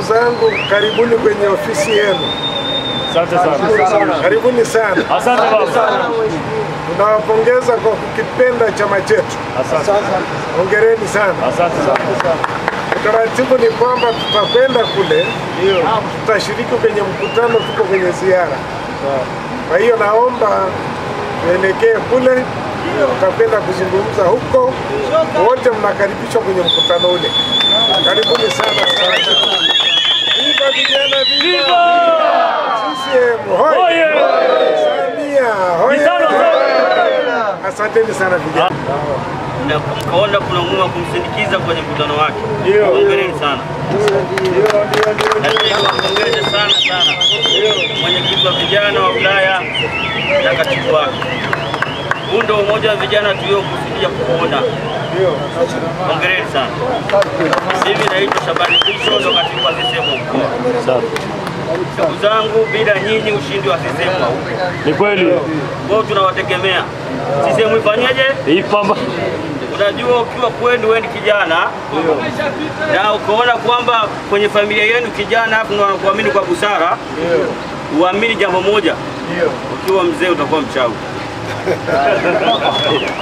zangu, karibuni kwenye ofisi yenu. Asante sana. Karibuni sana. Asante baba. Tunawapongeza kwa kukipenda chama chetu. Asante. Hongereni sana. Asante sana. Utaratibu ni kwamba tutakwenda kule, tutashiriki kwenye mkutano, tuko kwenye ziara. Kwa hiyo naomba tuelekee kule, tutakwenda kuzungumza huko. Wote mnakaribishwa kwenye mkutano ule. Karibuni sana. Viva vijana, viva! CCM hoye! Samia hoye! Asanteni sana vijana. Na mkaona kuna umuhimu wa kumsindikiza kwenye mkutano wake. Hongereni sana. Napongeza sana mwenyekiti wa vijana wa wilaya na katibu wake. Huu ndio umoja wa vijana tuliokusudia kuona. Hongereni sana. Mimi naitwa Shabani Kisho, ndo katibu wa CCM mkoa. Ndugu zangu, bila nyinyi ushindi wa CCM haupo. Ni kweli. Kwa tunawategemea. CCM ifanyeje? Ipamba. Unajua ukiwa kwenu wewe ni kijana na ukaona kwamba kwenye familia yenu kijana hapo unakuamini kwa busara, uamini jambo moja, ukiwa mzee utakuwa mchawi.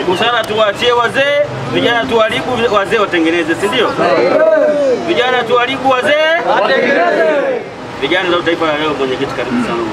Busara tuwaachie wazee, vijana tuharibu, wazee watengeneze, si ndio? Vijana tuharibu, wazee watengeneze. Vijana ndio taifa la leo. Mwenyekiti, karibu sana.